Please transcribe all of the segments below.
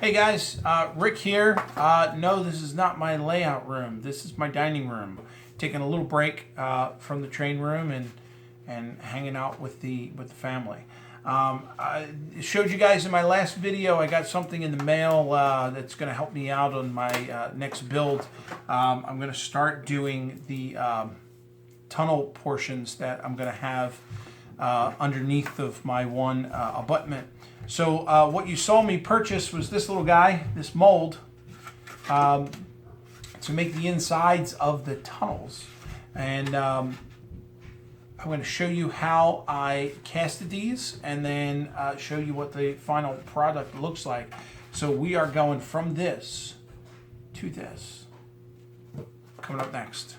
Hey guys, Rick here. No, this is not my layout room. This is my dining room. Taking a little break from the train room and hanging out with the family. I showed you guys in my last video. I got something in the mail that's going to help me out on my next build. I'm going to start doing the tunnel portions that I'm going to have underneath of my one abutment. So what you saw me purchase was this little guy, this mold, to make the insides of the tunnels. And I'm going to show you how I casted these and then show you what the final product looks like. So we are going from this to this. Coming up next.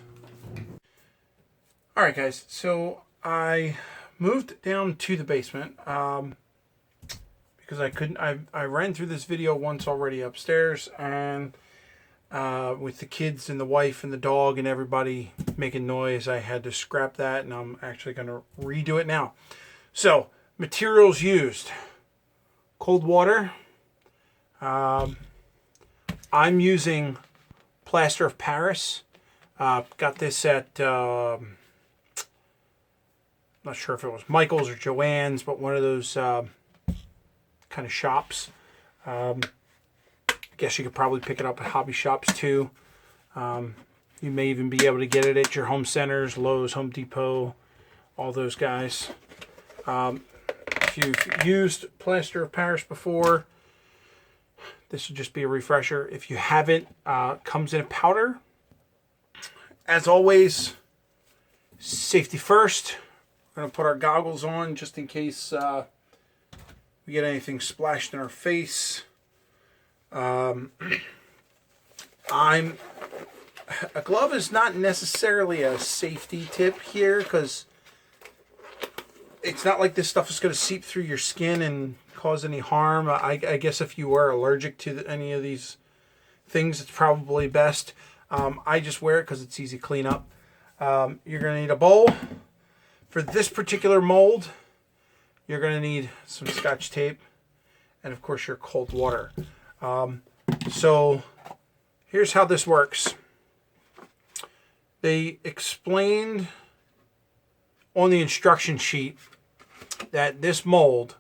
All right, guys. So I moved down to the basement. Because I couldn't, I ran through this video once already upstairs, and with the kids and the wife and the dog and everybody making noise, I had to scrap that, and I'm actually going to redo it now. So, materials used: cold water. I'm using plaster of Paris. Got this at, not sure if it was Michael's or Joann's, but one of those kind of shops. I guess you could probably pick it up at hobby shops too. You may even be able to get it at your home centers, Lowe's, Home Depot, all those guys. If you've used plaster of Paris before, this will just be a refresher. If you haven't, comes in a powder. As always, safety first. We're going to put our goggles on just in case we get anything splashed in our face. A glove is not necessarily a safety tip here, because it's not like this stuff is going to seep through your skin and cause any harm. I guess if you are allergic to any of these things, it's probably best. I just wear it because it's easy to clean up. You're going to need a bowl. For this particular mold, you're going to need some Scotch tape and, of course, your cold water. So here's how this works. They explained on the instruction sheet that this mold,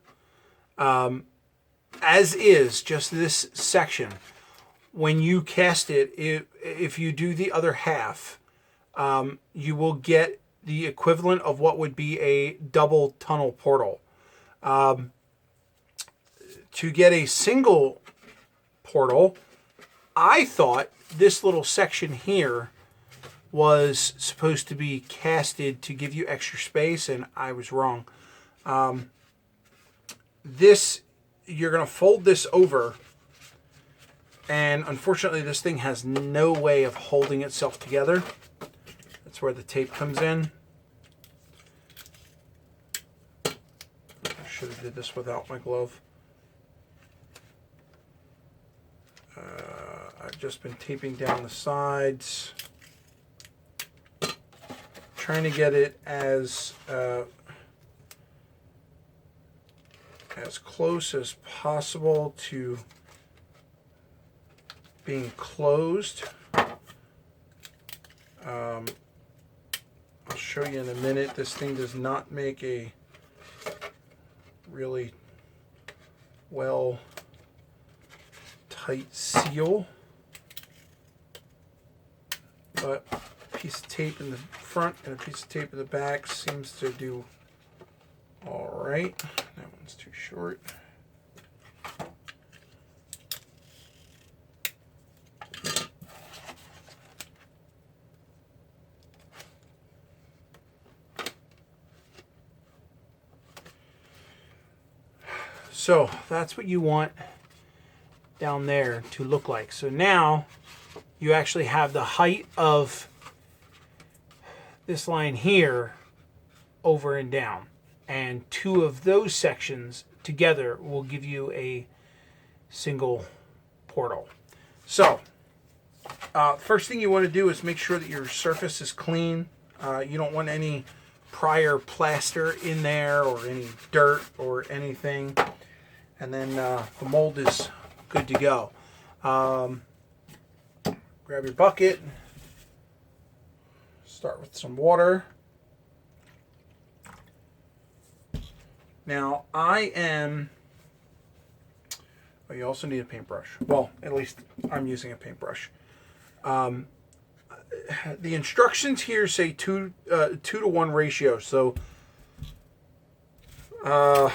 as is, just this section, when you cast it, if you do the other half, you will get the equivalent of what would be a double tunnel portal. To get a single portal, I thought this little section here was supposed to be casted to give you extra space, and I was wrong. This, you're going to fold this over, and unfortunately this thing has no way of holding itself together. That's where the tape comes in. I should have did this without my glove. I've just been taping down the sides, trying to get it as close as possible to being closed. I'll show you in a minute. This thing does not make a really well tight seal, but a piece of tape in the front and a piece of tape in the back seems to do all right. That one's too short. So that's what you want down there to look like. So now you actually have the height of this line here over and down, and two of those sections together will give you a single portal. So first thing you want to do is make sure that your surface is clean. You don't want any prior plaster in there or any dirt or anything. And then the mold is good to go. Grab your bucket. Start with some water. Now I am... Oh, you also need a paintbrush. Well, at least I'm using a paintbrush. The instructions here say 2 to 1 ratio. So I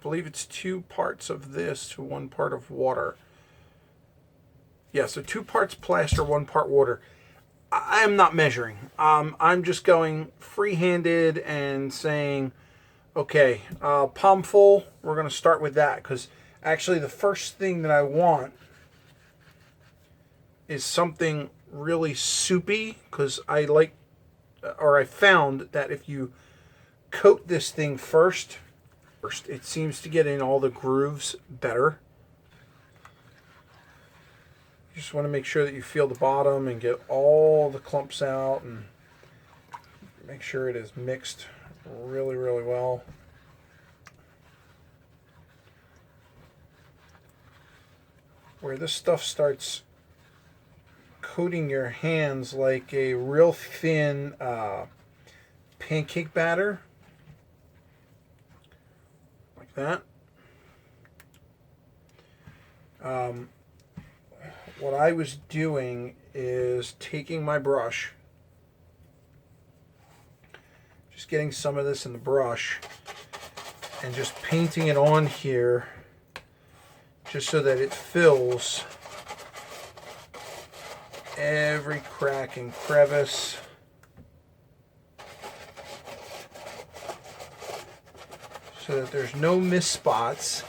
believe it's 2 parts of this to 1 part of water. Yeah, so 2 parts plaster, 1 part water. I am not measuring. I'm just going free-handed and saying, okay, palm full, we're going to start with that, because actually the first thing that I want is something really soupy, because I found that if you coat this thing first, it seems to get in all the grooves better. You just want to make sure that you feel the bottom and get all the clumps out and make sure it is mixed really, really well. Where this stuff starts coating your hands like a real thin pancake batter, like that. What I was doing is taking my brush, just getting some of this in the brush, and just painting it on here, just so that it fills every crack and crevice. So that there's no missed spots.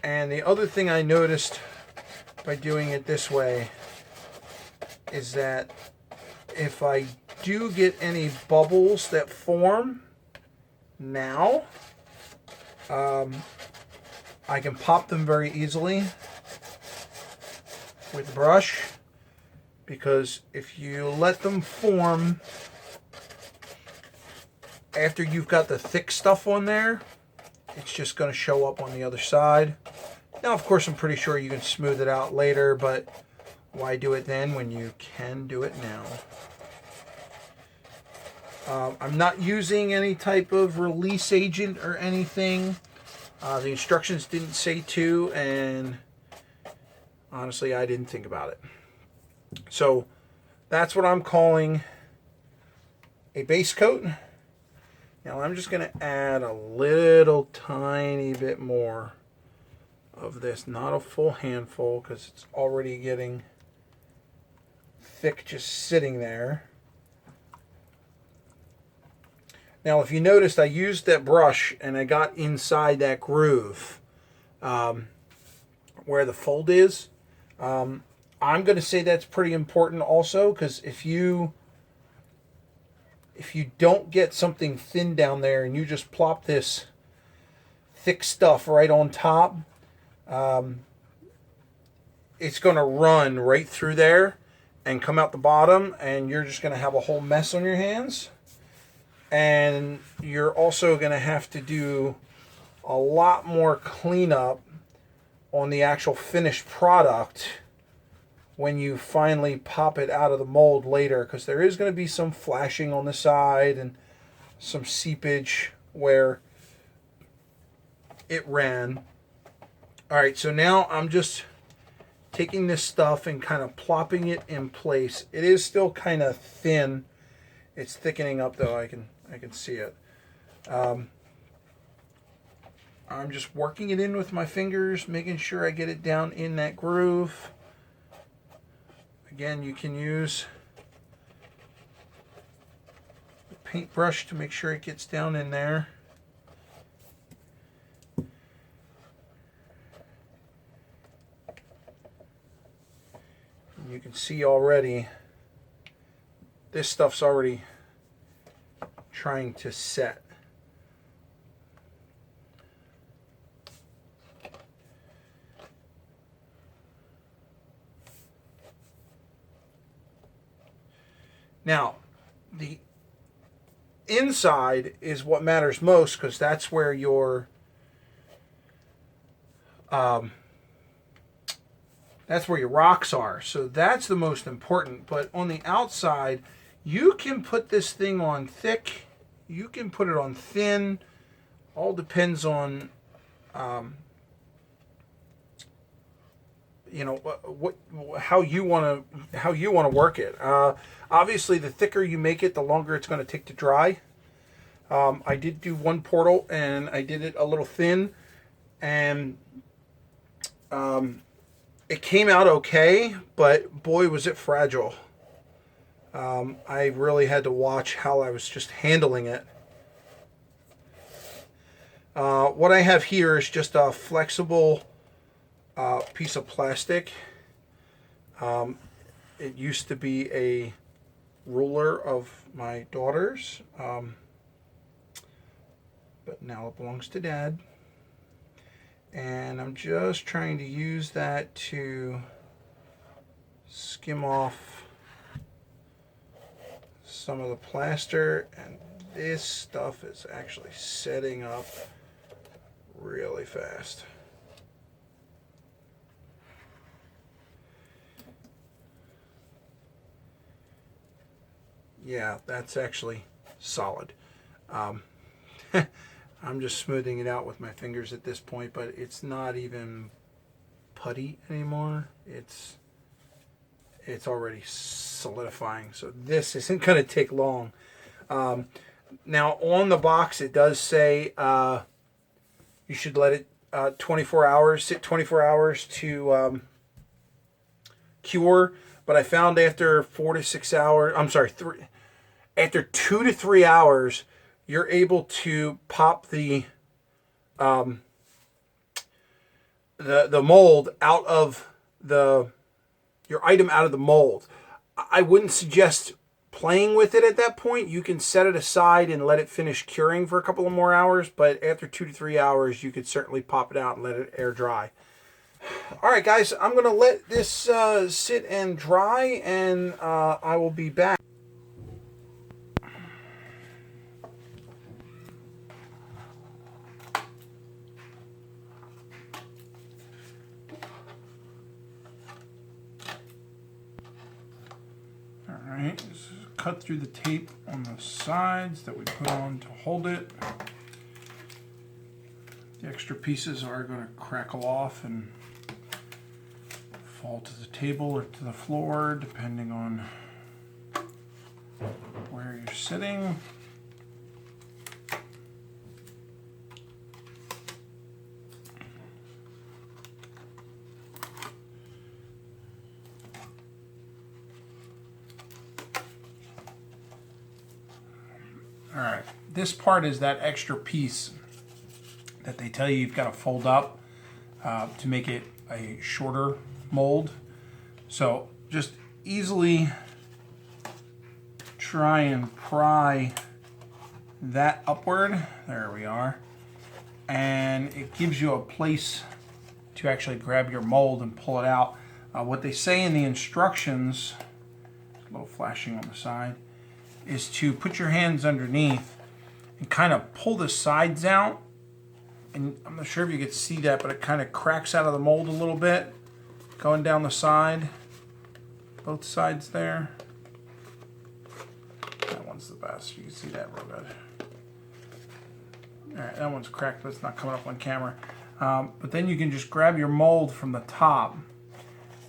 And the other thing I noticed by doing it this way is that if I do get any bubbles that form now, I can pop them very easily with the brush, because if you let them form after you've got the thick stuff on there, it's just going to show up on the other side. Now, of course, I'm pretty sure you can smooth it out later, but why do it then when you can do it now? I'm not using any type of release agent or anything. The instructions didn't say to, and honestly, I didn't think about it. So that's what I'm calling a base coat. Now I'm just going to add a little tiny bit more of this, not a full handful, because it's already getting thick just sitting there. Now, if you noticed, I used that brush and I got inside that groove where the fold is. I'm going to say that's pretty important also, because if you don't get something thin down there and you just plop this thick stuff right on top, it's going to run right through there and come out the bottom, and you're just going to have a whole mess on your hands. And you're also going to have to do a lot more cleanup on the actual finished product when you finally pop it out of the mold later, because there is going to be some flashing on the side and some seepage where it ran. All right, so now I'm just taking this stuff and kind of plopping it in place. It is still kind of thin. It's thickening up though. I can see it. I'm just working it in with my fingers, making sure I get it down in that groove. Again, you can use the paintbrush to make sure it gets down in there. And you can see already, this stuff's already trying to set. Now, the inside is what matters most, because that's where your that's where your rocks are. So that's the most important. But on the outside, you can put this thing on thick. You can put it on thin. All depends on, you know, how you want to work it. Obviously, the thicker you make it, the longer it's going to take to dry. I did do one portal, and I did it a little thin, and it came out okay, but boy, was it fragile. I really had to watch how I was just handling it. What I have here is just a flexible piece of plastic. It used to be a ruler of my daughter's, but now it belongs to Dad. And I'm just trying to use that to skim off some of the plaster, and this stuff is actually setting up really fast. Yeah, that's actually solid. I'm just smoothing it out with my fingers at this point, but it's not even putty anymore. It's already solidifying, so this isn't going to take long. Now on the box it does say you should let it 24 hours, sit 24 hours to cure, but I found after 4 to 6 hours, I'm sorry, after 2 to 3 hours, you're able to pop the mold out of your item out of the mold. I wouldn't suggest playing with it at that point. You can set it aside and let it finish curing for a couple of more hours, but after 2 to 3 hours, you could certainly pop it out and let it air dry. All right, guys, I'm going to let this sit and dry, and I will be back. Alright, just cut through the tape on the sides that we put on to hold it. The extra pieces are going to crackle off and fall to the table or to the floor, depending on where you're sitting. Alright, this part is that extra piece that they tell you you've got to fold up to make it a shorter mold. So just easily try and pry that upward. There we are. And it gives you a place to actually grab your mold and pull it out. What they say in the instructions, a little flashing on the side, is to put your hands underneath and kind of pull the sides out. And I'm not sure if you could see that, but it kind of cracks out of the mold a little bit, going down the side, both sides there. That one's the best. You can see that real good. All right, that one's cracked, but it's not coming up on camera. But then you can just grab your mold from the top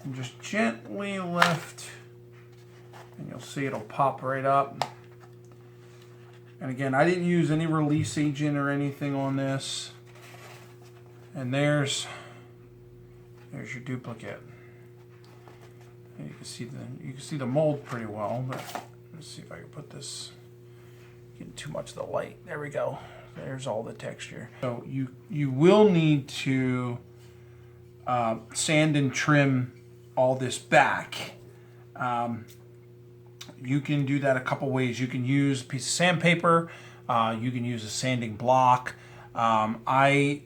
and just gently lift, and you'll see it'll pop right up. And again, I didn't use any release agent or anything on this. And there's your duplicate. And you can see the mold pretty well, but let's see if I can put this, getting too much of the light. There we go. There's all the texture. So you will need to sand and trim all this back. You can do that a couple ways. You can use a piece of sandpaper. You can use a sanding block. I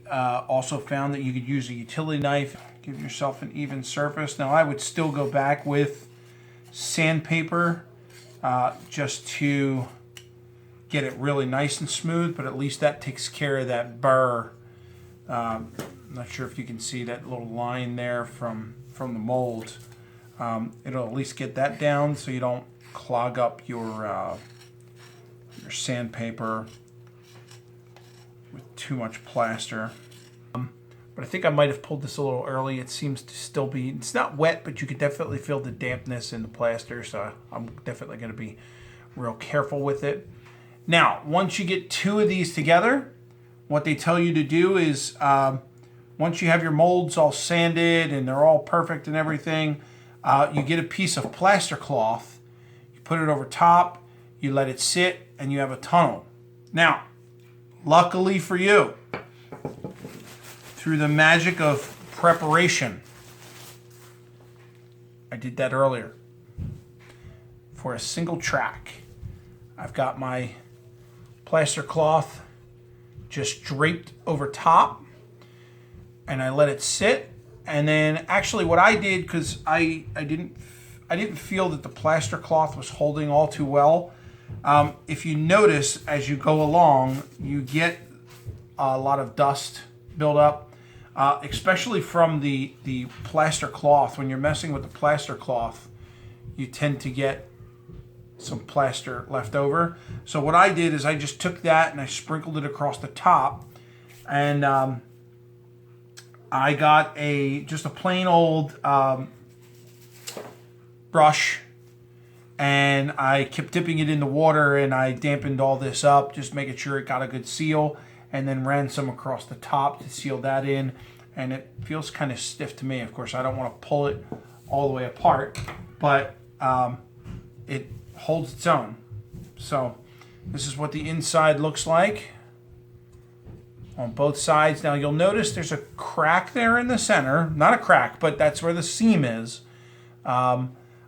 also found that you could use a utility knife. Give yourself an even surface. Now I would still go back with sandpaper just to get it really nice and smooth, but at least that takes care of that burr I'm not sure if you can see that little line there from the mold. It'll at least get that down so you don't clog up your sandpaper with too much plaster. But I think I might have pulled this a little early. It seems to still be, it's not wet, but you can definitely feel the dampness in the plaster. So I'm definitely going to be real careful with it. Now, once you get 2 of these together, what they tell you to do is once you have your molds all sanded and they're all perfect and everything, you get a piece of plaster cloth, you put it over top, you let it sit, and you have a tunnel. Now, luckily for you, through the magic of preparation, I did that earlier. For a single track, I've got my plaster cloth just draped over top, and I let it sit. And then actually what I did, because I didn't feel that the plaster cloth was holding all too well. If you notice as you go along, you get a lot of dust build up. Especially from the plaster cloth. When you're messing with the plaster cloth, you tend to get some plaster left over. So what I did is I just took that and I sprinkled it across the top, and I got just a plain old brush, and I kept dipping it in the water, and I dampened all this up, just making sure it got a good seal, and then ran some across the top to seal that in. And it feels kind of stiff to me. Of course, I don't want to pull it all the way apart, but it holds its own. So this is what the inside looks like on both sides. Now you'll notice there's a crack there in the center. Not a crack, but that's where the seam is.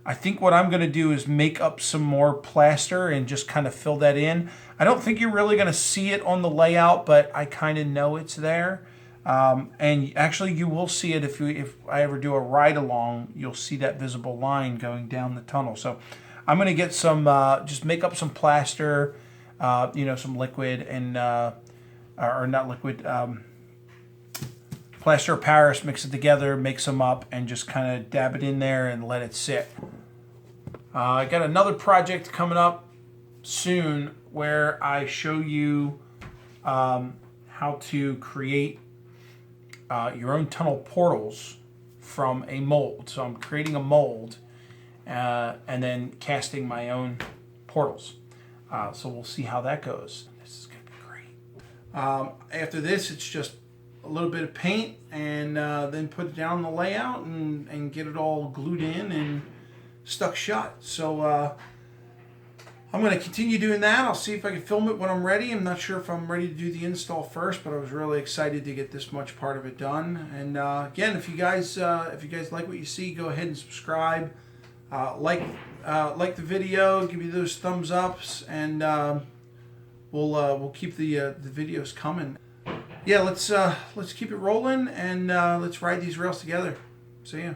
I think what I'm going to do is make up some more plaster and just kind of fill that in. I don't think you're really going to see it on the layout, but I kind of know it's there. And actually you will see it if I ever do a ride along, you'll see that visible line going down the tunnel. So I'm going to get some, just make up some plaster, some liquid and, or not liquid, plaster of Paris, mix it together, make some up, and just kind of dab it in there and let it sit. I got another project coming up soon where I show you how to create your own tunnel portals from a mold. So I'm creating a mold and then casting my own portals. So we'll see how that goes. This is going to be great. After this, it's just a little bit of paint and then put it down the layout and get it all glued in and stuck shut. So I'm going to continue doing that. I'll see if I can film it when I'm ready. I'm not sure if I'm ready to do the install first, but I was really excited to get this much part of it done. And again, if you guys like what you see, go ahead and subscribe, like the video, give me those thumbs ups, and we'll keep the videos coming. Yeah, let's keep it rolling and let's ride these rails together. See ya.